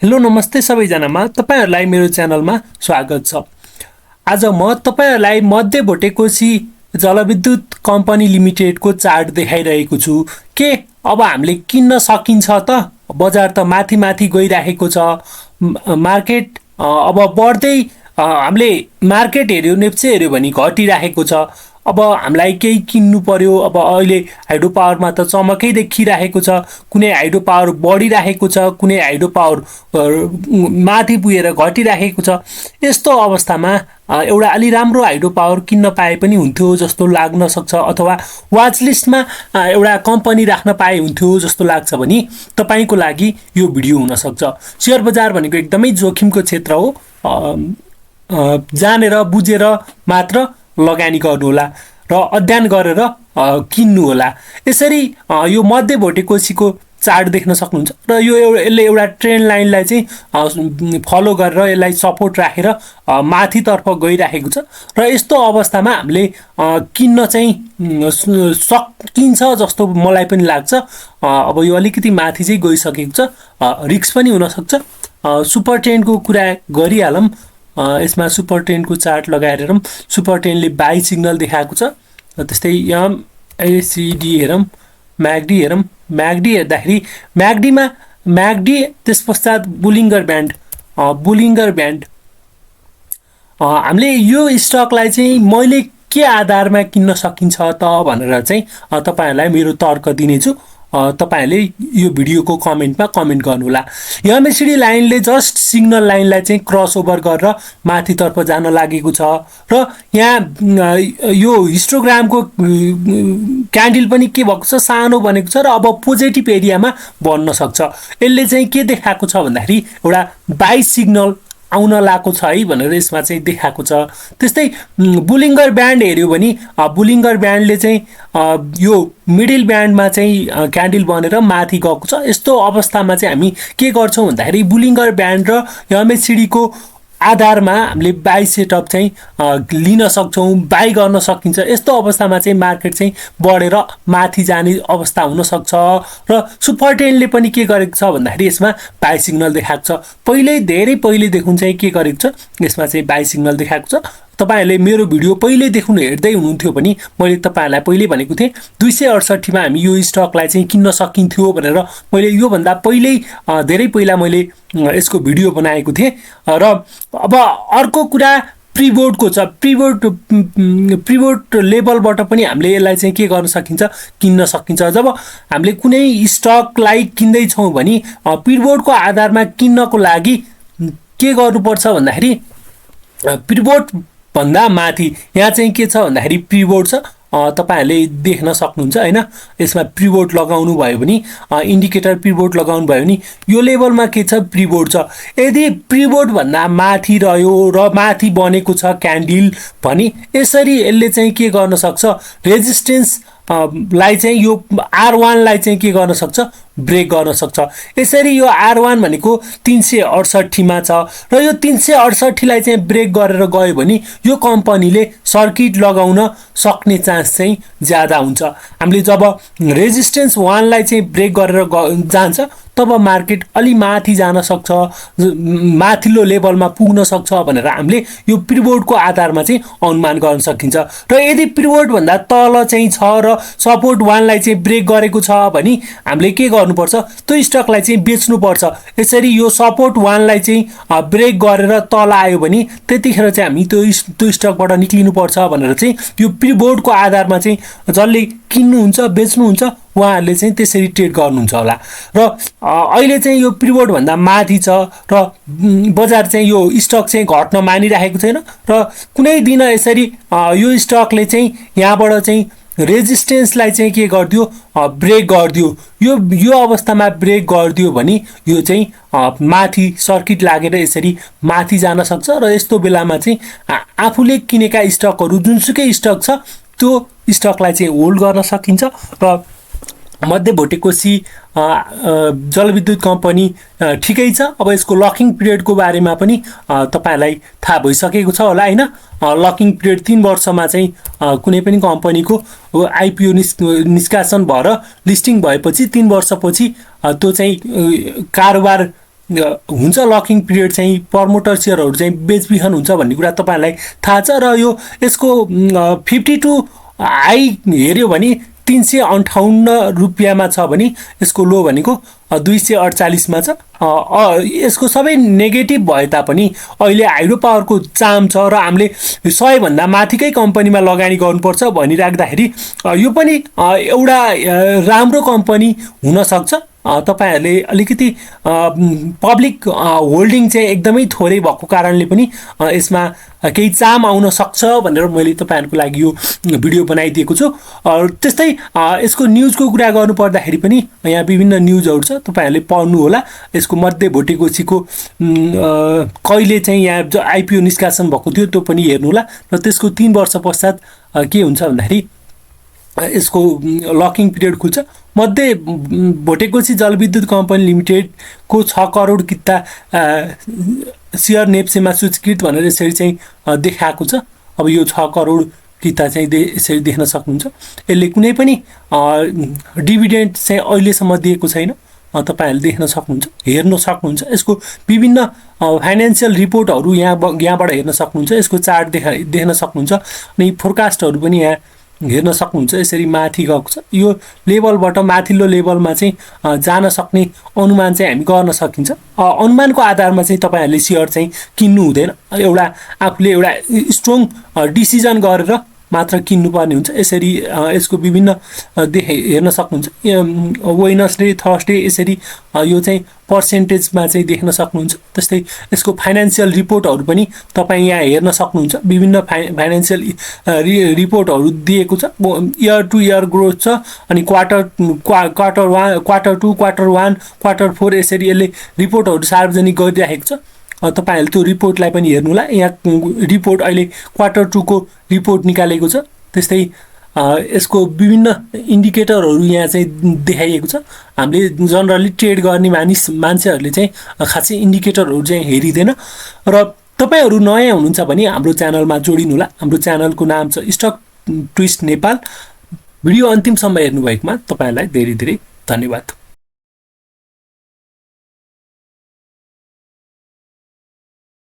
Hello नमस्ते सबैजनामा तपाईहरुलाई मेरो च्यानलमा स्वागत छ। आज म तपाईहरुलाई मध्य भोटेकोशी जलविद्युत कम्पनी लिमिटेडको चार्ट देखाइरहेको छु। के अब हामीले किन्न सकिन्छ त? बजार त माथि माथि गइरहेको छ। मार्केट अब बढ्दै हामीले मार्केट हेर्यो नेप्चे हेर्यो भने घटिरहेको छ। अब हामीलाई केही किन्नु पर्यो। अब अहिले हाइड्रो पावरमा त चमकै देखिरहेको छ। कुनै हाइड्रो पावर बढिरहेको छ, कुनै हाइड्रो पावर माथि पुगेर घटिरहेको छ। यस्तो अवस्थामा एउटा अलि राम्रो हाइड्रो पावर किन्न पाए पनि हुन्थ्यो जस्तो लाग्न सक्छ, अथवा वाच लिस्टमा एउटा कम्पनी राख्न पाए हुन्थ्यो जस्तो लाग्छ भने तपाईको लागि यो भिडियो हुन सक्छ। शेयर बजार भनेको एकदमै जोखिमको क्षेत्र हो। जानेर बुझेर मात्र लगानी गर्नु होला र अध्ययन गरेर किन्नु होला। यसरी यो मध्य भोटेकोशीको चार्ट देख्न सक्नुहुन्छ र यो यसले एउटा ट्रेन्ड लाइनलाई चाहिँ फलो गरेर यसलाई सपोर्ट राखेर माथितर्फ गइरहेको छ र यस्तो अवस्थामा हामीले किन्न चाहिँ सकिन्छ जस्तो मलाई पनि लाग्छ। अब यो अलिकति माथि चाहिँ गइसकेको छ, रिस्क पनि हुन सक्छ। सुपर ट्रेन्डको कुरा गरिहालौँ। यसमा सुपर ट्रेन्डको चार्ट लगाएर हेरौँ। सुपर ट्रेन्डले बाई सिग्नल देखाएको छ। त्यस्तै एमएसिडी हेरौँ, म्यागडी हेरौँ। म्यागडी हेर्दाखेरि म्यागडी त्यस पश्चात बुलिङ्गर ब्यान्ड हामीले यो स्टकलाई चाहिँ मैले के आधारमा किन्न सकिन्छ त भनेर चाहिँ तपाईहरुलाई मेरो तर्क दिनेछु। तपाईहरुले यो भिडियोको कमेन्टमा कमेन्ट गर्नुहोला। एमएसिडी लाइनले जस्ट सिग्नल लाइनलाई चाहिँ क्रस ओभर गरेर माथितर्फ जान लागेको छ र यहाँ यो हिस्टोग्रामको क्यान्डल पनि के भएको छ, सानो बनेको छ र अब पोजिटिभ एरियामा बन्न सक्छ। यसले चाहिँ के देखाएको छ भन्दाखेरि एउटा बाई सिग्नल आउन लागेको छ है भनेर यसमा चाहिँ देखाएको छ। त्यस्तै बुलिङ्गर ब्यान्ड हेर्यो भने बुलिङ्गर ब्यान्डले चाहिँ यो मिडल ब्यान्डमा चाहिँ क्यान्डल बनेर माथि गएको छ। यस्तो अवस्थामा चाहिँ हामी के गर्छौँ भन्दाखेरि बुलिङ्गर ब्यान्ड र एमएसिडीको आधारमा हामीले बाई सेटअप चाहिँ लिन सक्छौँ, बाई गर्न सकिन्छ। यस्तो अवस्थामा चाहिँ मार्केट चाहिँ बढेर माथि जाने अवस्था हुन सक्छ। र सुपर ट्रेन्डले पनि के गरेको छ भन्दाखेरि यसमा बाई सिग्नल देखाएको छ। धेरै पहिलेदेखि चाहिँ के गरेको छ, यसमा चाहिँ बाई सिग्नल देखाएको छ। तपाईहरुले मेरो भिडियो पहिलेदेखि हेर्दै हुनुहुन्थ्यो भने मैले तपाईहरुलाई पहिले भनेको थिएँ 268 मा हामी यो स्टकलाई चाहिँ किन्न सकिन्थ्यो भनेर। मैले योभन्दा धेरै पहिला मैले यसको भिडियो बनाएको थिएँ। र अब अर्को कुरा प्रिबोर्डको छ। प्रिबोर्ड लेभलबाट पनि हामीले यसलाई चाहिँ के गर्न सकिन्छ, किन्न सकिन्छ। जब हामीले कुनै स्टकलाई किन्दैछौँ भने प्रिबोर्डको आधारमा किन्नको लागि के गर्नुपर्छ भन्दाखेरि प्रिबोर्ड भन्दा माथि यहाँ चाहिँ के छ भन्दाखेरि प्रिबोर्ड छ। तपाईहरुले देख्न सक्नुहुन्छ हैन। यसमा प्रिबोर्ड लगाउनु भयो भने इन्डिकेटर प्रिबोर्ड लगाउनु भयो भने यो लेभलमा के छ, प्रिबोर्ड छ। यदि प्रिबोर्ड भन्दा माथि रह्यो र माथि बनेको छ क्यान्डल भने यसरी यसले चाहिँ के गर्न सक्छ, रेजिस्टेन्स लाई चाहिँ यो R1 लाई चाहिँ के गर्न सक्छ, ब्रेक गर्न सक्छ। यसरी यो R1 भनेको 368 मा छ र यो 368 लाई चाहिँ ब्रेक गरेर गयो भने यो कम्पनीले सर्किट लगाउन सक्ने चान्स चाहिँ ज्यादा हुन्छ। हामीले जब रेजिस्टेन्स 1 लाई चाहिँ ब्रेक गरेर जान्छ तब मार्केट अलि माथि जान सक्छ, माथिल्लो लेभलमा पुग्न सक्छ भनेर हामीले यो प्रिबोर्डको आधारमा चाहिँ अनुमान गर्न सकिन्छ। र यदि प्रिबोर्ड भन्दा तल चाहिँ छ र सपोर्ट 1 लाई चाहिँ ब्रेक गरेको छ भने हामीले के गर्नुपर्छ, त्यो स्टकलाई चाहिँ बेच्नुपर्छ। यसरी यो सपोर्ट 1 लाई चाहिँ ब्रेक गरेर तल आयो भने त्यतिखेर चाहिँ हामी त्यो स्टकबाट निक्लिनुपर्छ भनेर चाहिँ यो प्रिबोर्डको आधारमा चाहिँ जसले किन्नुहुन्छ बेच्नुहुन्छ उहाँहरूले चाहिँ त्यसरी ट्रेड गर्नुहुन्छ होला। र अहिले चाहिँ यो प्रिबोर्ड भन्दा माथि छ र बजार चाहिँ यो स्टक चाहिँ घट्न मानिरहेको छैन र कुनै दिन यसरी यो स्टकले चाहिँ यहाँबाट चाहिँ रेजिस्टेन्सलाई चाहिँ के गरिदियो, ब्रेक गरिदियो। यो अवस्थामा ब्रेक गरिदियो भने यो चाहिँ माथि सर्किट लागेर यसरी माथि जान सक्छ र यस्तो बेलामा चाहिँ आफूले किनेका स्टकहरू जुनसुकै स्टक छ त्यो स्टकलाई चाहिँ होल्ड गर्न सकिन्छ। र मध्य भोटेकोशी जलविद्युत कम्पनी ठिकै छ। अब यसको लकिङ पिरियडको बारेमा पनि तपाईहरुलाई थाहा भइसकेको छ होला हैन। लकिङ पिरियड 3 वर्षमा चाहिँ कुनै पनि कम्पनीको आइपिओ निष्कासन भएर लिस्टिङ भएपछि 3 वर्षपछि त्यो चाहिँ कारोबार हुन्छ लकिङ पिरियड चाहिँ प्रमोटर सेयरहरू चाहिँ बेचबिखन हुन्छ भन्ने कुरा तपाईँहरूलाई थाहा छ। र यो यसको 52 हाई हेऱ्यो भने 358 रुपियाँमा छ भने यसको लो भनेको 248 छ। यसको सबै नेगेटिभ भए तापनि अहिले हाइड्रो पावरको चाम छ र हामीले 100 भन्दा माथिकै कम्पनीमा लगानी गर्नुपर्छ भनिराख्दाखेरि यो पनि एउटा राम्रो कम्पनी हुनसक्छ। तपाईँहरूले अलिकति पब्लिक होल्डिङ चाहिँ एकदमै थोरै भएको कारणले पनि यसमा केही चाम आउन सक्छ भनेर मैले तपाईँहरूको लागि यो भिडियो बनाइदिएको छु। त्यस्तै यसको न्युजको कुरा गर्नुपर्दाखेरि पनि यहाँ विभिन्न न्युजहरू छ, तपाईँहरूले पढ्नु होला। यसको मध्य भोटेकोसीको कहिले चाहिँ यहाँ जो आइपिओ निष्कासन भएको थियो त्यो पनि हेर्नु होला। र त्यसको 3 वर्ष पश्चात के हुन्छ भन्दाखेरि यसको लकिङ पिरियड खुल्छ। मध्य भोटेकोसी जलविद्युत कम्पनी लिमिटेडको 6 करोड किता सेयर नेप्सेमा सूचीकृत भनेर यसरी चाहिँ देखाएको छ। अब यो 6 करोड किता चाहिँ यसरी देख्न सक्नुहुन्छ। यसले कुनै पनि डिभिडेन्ड चाहिँ अहिलेसम्म दिएको छैन, तपाईँहरूले देख्न सक्नुहुन्छ, हेर्न सक्नुहुन्छ। यसको विभिन्न फाइनेन्सियल रिपोर्टहरू यहाँबाट हेर्न सक्नुहुन्छ। यसको चार्ट देख्न सक्नुहुन्छ अनि फोरकास्टहरू पनि यहाँ हेर्न सक्नुहुन्छ। यसरी माथि गएको छ। यो लेभलबाट माथिल्लो लेभलमा चाहिँ जान सक्ने अनुमान चाहिँ हामी गर्न सकिन्छ। अनुमानको आधारमा चाहिँ तपाईँहरूले सेयर चाहिँ किन्नु हुँदैन। एउटा आफूले एउटा स्ट्रङ डिसिजन गरेर मात्र किन्नुपर्ने हुन्छ। यसरी यसको विभिन्न हेर्न सक्नुहुन्छ। वेडनेसडे थर्सडे यसरी यो चाहिँ पर्सेन्टेजमा चाहिँ देख्न सक्नुहुन्छ। त्यस्तै यसको फाइनेन्सियल रिपोर्टहरू पनि तपाईँ यहाँ हेर्न सक्नुहुन्छ। विभिन्न फाइनेन्सियल रिपोर्टहरू दिएको छ। इयर टु इयर ग्रोथ छ अनि क्वार्टर 2, क्वार्टर 1, क्वार्टर 4 यसरी यसले रिपोर्टहरू सार्वजनिक गरिराखेको छ। तपाईँहरूले त्यो रिपोर्टलाई पनि हेर्नु होला। यहाँ रिपोर्ट अहिले क्वार्टर 2 को रिपोर्ट निकालेको छ। त्यस्तै यसको विभिन्न इन्डिकेटरहरू यहाँ चाहिँ देखाइएको छ। हामीले जनरली ट्रेड गर्ने मान्छेहरूले चाहिँ खासै इन्डिकेटरहरू चाहिँ हेरिँदैन। र तपाईँहरू नयाँ हुनुहुन्छ भने हाम्रो च्यानलमा जोडिनु होला। हाम्रो च्यानलको नाम छ स्टक ट्विस्ट नेपाल। भिडियो अन्तिमसम्म हेर्नुभएकोमा तपाईँहरूलाई धेरै धेरै धन्यवाद।